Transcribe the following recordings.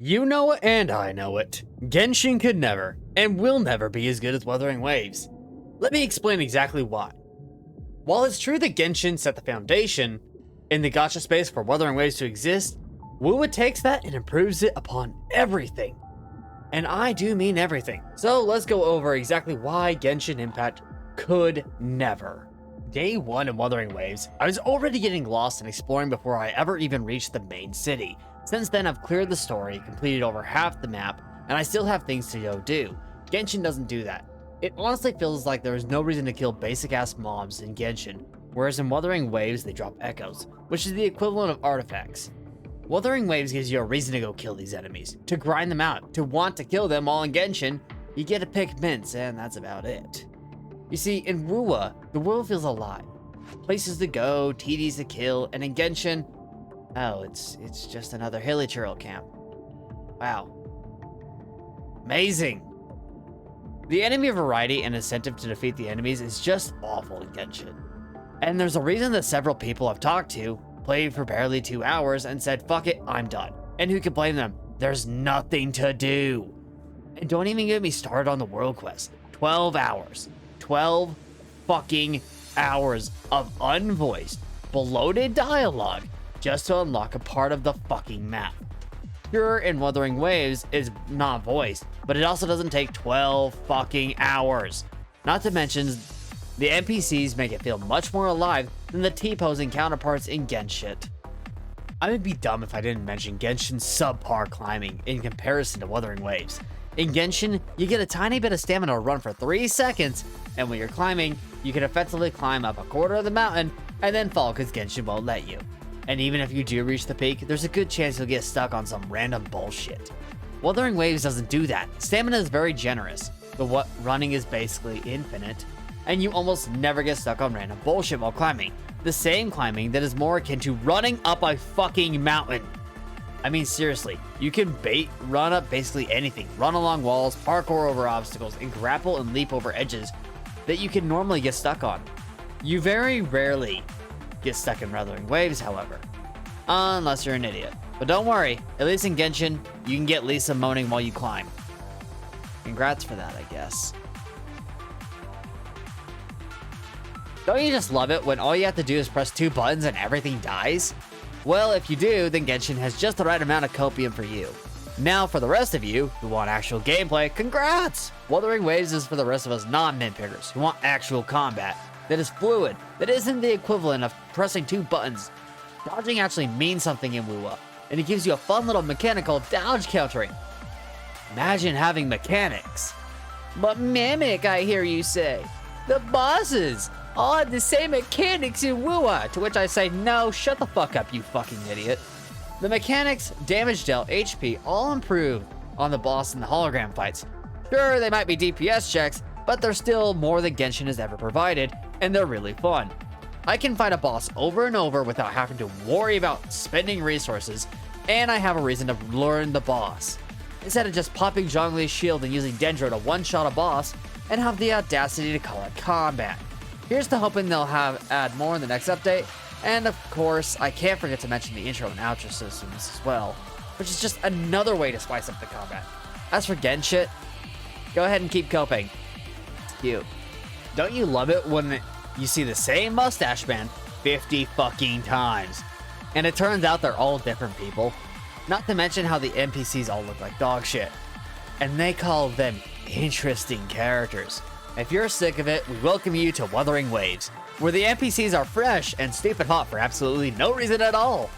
You know it and I know it. Genshin could never, and will never be as good as Wuthering Waves. Let me explain exactly why. While it's true that Genshin set the foundation in the gacha space for Wuthering Waves to exist, wuwa takes that and improves it upon everything. And I do mean everything. So let's go over exactly why Genshin Impact could never. Day 1 in Wuthering Waves, I was already getting lost and exploring before I ever even reached the main city. Since then, I've cleared the story, completed over half the map, and I still have things to go do. Genshin doesn't do that. It honestly feels like there is no reason to kill basic-ass mobs in Genshin, whereas in Wuthering Waves, they drop echoes, which is the equivalent of artifacts. Wuthering Waves gives you a reason to go kill these enemies, to grind them out, to want to kill them, while in Genshin, you get to pick mints, and that's about it. You see, in wuwa, the world feels alive. Places to go, TDs to kill, and in Genshin, oh, it's just another hilly churl camp. Wow. Amazing. The enemy variety and incentive to defeat the enemies is just awful in Genshin. And there's a reason that several people I've talked to played for barely 2 hours and said, fuck it, I'm done. And who can blame them? There's nothing to do. And don't even get me started on the world quest. 12 hours. 12 fucking hours of unvoiced, bloated dialogue just to unlock a part of the fucking map. Sure, in Wuthering Waves is not voiced, but it also doesn't take 12 fucking hours. Not to mention, the NPCs make it feel much more alive than the T-posing counterparts in Genshin. I would be dumb if I didn't mention Genshin's subpar climbing in comparison to Wuthering Waves. In Genshin, you get a tiny bit of stamina to run for 3 seconds, and when you're climbing, you can effectively climb up a quarter of the mountain and then fall because Genshin won't let you. And even if you do reach the peak, there's a good chance you'll get stuck on some random bullshit. Wuthering Waves doesn't do that. Stamina is very generous, but running is basically infinite, and you almost never get stuck on random bullshit while climbing. The same climbing that is more akin to running up a fucking mountain. I mean, seriously, you can run up basically anything, run along walls, parkour over obstacles, and grapple and leap over edges that you can normally get stuck on. You very rarely get stuck in Wuthering Waves, however, unless you're an idiot. But don't worry, at least in Genshin, you can get Lisa moaning while you climb. Congrats for that, I guess. Don't you just love it when all you have to do is press 2 buttons and everything dies? Well, if you do, then Genshin has just the right amount of copium for you. Now, for the rest of you who want actual gameplay, congrats! Wuthering Waves is for the rest of us non-mint pickers who want actual combat that is fluid, that isn't the equivalent of pressing 2 buttons. Dodging actually means something in wuwa, and it gives you a fun little mechanic called dodge countering. Imagine having mechanics. But Mimic, I hear you say. The bosses all have the same mechanics in wuwa, to which I say, no, shut the fuck up, you fucking idiot. The mechanics, damage dealt, HP, all improved on the boss in the hologram fights. Sure, they might be DPS checks, but they're still more than Genshin has ever provided, and they're really fun. I can fight a boss over and over without having to worry about spending resources, and I have a reason to learn the boss. Instead of just popping Zhongli's shield and using Dendro to one-shot a boss, and have the audacity to call it combat. Here's to hoping they'll add more in the next update, and of course, I can't forget to mention the intro and outro systems as well, which is just another way to spice up the combat. As for Genshin, go ahead and keep coping. It's cute. Don't you love it when you see the same mustache man 50 fucking times? And it turns out they're all different people. Not to mention how the NPCs all look like dog shit. And they call them interesting characters. If you're sick of it, we welcome you to Wuthering Waves, where the NPCs are fresh and stupid hot for absolutely no reason at all.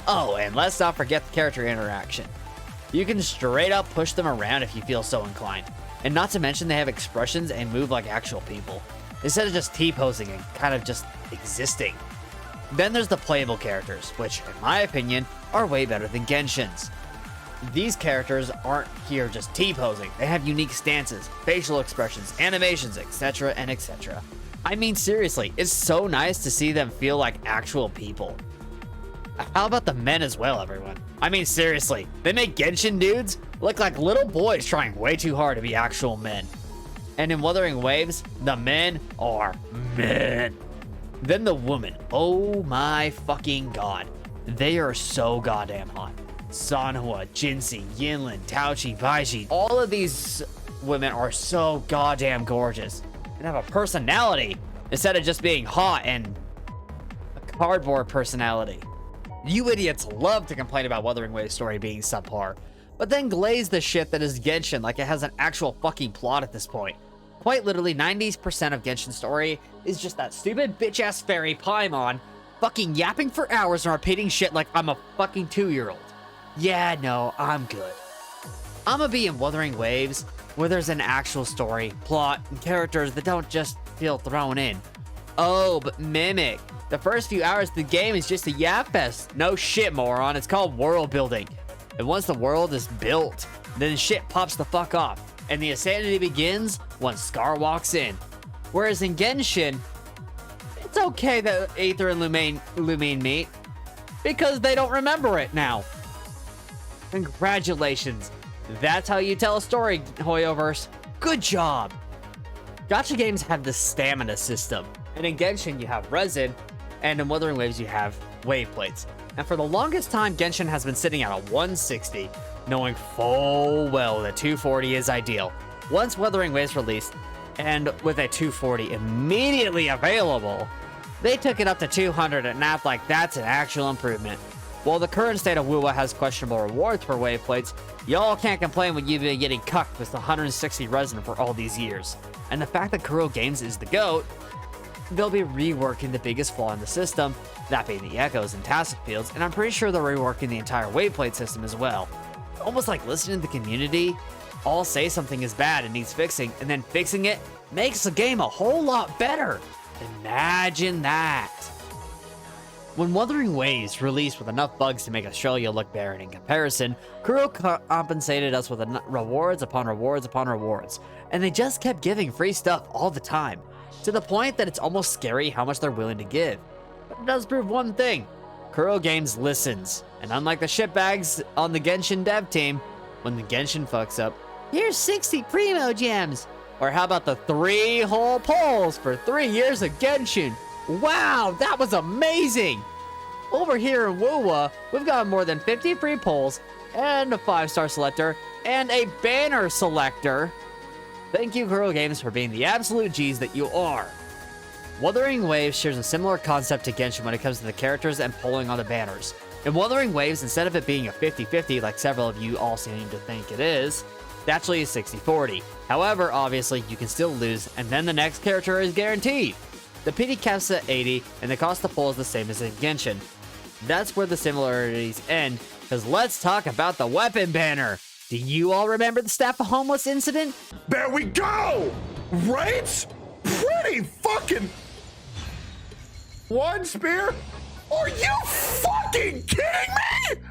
Oh, and let's not forget the character interaction. You can straight up push them around if you feel so inclined. And not to mention they have expressions and move like actual people, instead of just T-posing and kind of just existing. Then there's the playable characters, which, in my opinion, are way better than Genshin's. These characters aren't here just T-posing. They have unique stances, facial expressions, animations, etc. and etc. I mean, seriously, it's so nice to see them feel like actual people. How about the men as well, everyone? I mean, seriously, they make Genshin dudes look like little boys trying way too hard to be actual men. And in Wuthering Waves, the men are men. Then the women, oh my fucking god. They are so goddamn hot. Sanhua, Jinxie, Yinlin, Taochi, Baiji. All of these women are so goddamn gorgeous and have a personality instead of just being hot and a cardboard personality. You idiots love to complain about Wuthering Waves story being subpar, but then glaze the shit that is Genshin like it has an actual fucking plot at this point. Quite literally, 90% of Genshin's story is just that stupid bitch-ass fairy Paimon fucking yapping for hours and repeating shit like I'm a fucking 2-year-old. Yeah, no, I'm good. I'ma be in Wuthering Waves, where there's an actual story, plot, and characters that don't just feel thrown in. Oh, but Mimic, the first few hours of the game is just a yap fest. No shit, moron, it's called world building. And once the world is built, then shit pops the fuck off, and the insanity begins once Scar walks in. Whereas in Genshin, it's okay that Aether and Lumine meet, because they don't remember it now. Congratulations. That's how you tell a story, Hoyoverse. Good job. Gacha games have the stamina system, and in Genshin you have resin, and in Wuthering Waves you have wave plates. And for the longest time, Genshin has been sitting at a 160, knowing full well that 240 is ideal. Once Wuthering Waves released, and with a 240 immediately available, they took it up to 200 and act like that's an actual improvement. While the current state of wuwa has questionable rewards for wave plates, y'all can't complain when you've been getting cucked with 160 resin for all these years. And the fact that Kuro Games is the GOAT, they'll be reworking the biggest flaw in the system, that being the echoes and tastic fields, and I'm pretty sure they're reworking the entire wave plate system as well. Almost like listening to the community all say something is bad and needs fixing, and then fixing it makes the game a whole lot better. Imagine that. When Wuthering Waves released with enough bugs to make Australia look barren in comparison, Kuro compensated us with rewards upon rewards upon rewards, and they just kept giving free stuff all the time, to the point that it's almost scary how much they're willing to give. But it does prove one thing: Kuro Games listens, and unlike the shitbags on the Genshin dev team, when the Genshin fucks up, here's 60 Primo Gems! Or how about the 3 whole polls for 3 years of Genshin? Wow, that was amazing! Over here in wuwa, we've got more than 50 free polls, and a 5-star selector, and a banner selector. Thank you, Kuro Games, for being the absolute G's that you are. Wuthering Waves shares a similar concept to Genshin when it comes to the characters and polling on the banners. In Wuthering Waves, instead of it being a 50-50 like several of you all seem to think it is, it's actually a 60-40. However, obviously, you can still lose, and then the next character is guaranteed. The PD caps at 80, and the cost to pull is the same as in Genshin. That's where the similarities end, because let's talk about the weapon banner. Do you all remember the Staff of Homeless incident? There we go! Right? Pretty fucking... One spear? Are you fucking kidding me?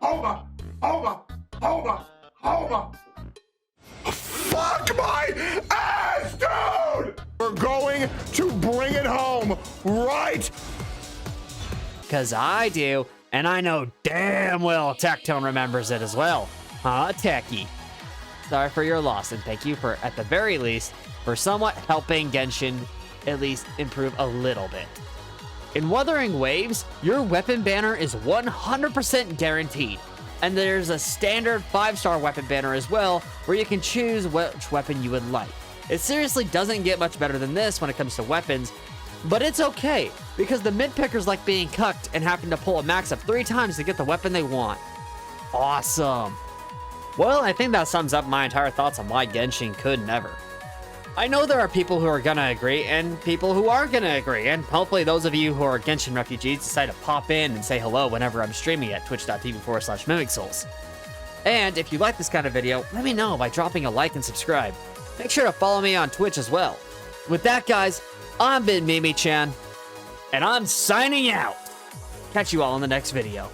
Homa! Homa! Homa! Homa! Fuck my ass, dude! We're going to bring it home, right? Because I do, and I know damn well Tectone remembers it as well. Huh, Techie? Sorry for your loss, and thank you for, at the very least, for somewhat helping Genshin at least improve a little bit. In Wuthering Waves, your weapon banner is 100% guaranteed. And there's a standard 5-star weapon banner as well, where you can choose which weapon you would like. It seriously doesn't get much better than this when it comes to weapons, but it's okay, because the mid-pickers like being cucked and having to pull a max of 3 times to get the weapon they want. Awesome. Well, I think that sums up my entire thoughts on why Genshin could never. I know there are people who are gonna agree and people who aren't gonna agree, and hopefully those of you who are Genshin refugees decide to pop in and say hello whenever I'm streaming at twitch.tv/MimicSouls. And if you like this kind of video, let me know by dropping a like and subscribe. Make sure to follow me on Twitch as well. With that, guys, I've been Mimi-chan, and I'm signing out. Catch you all in the next video.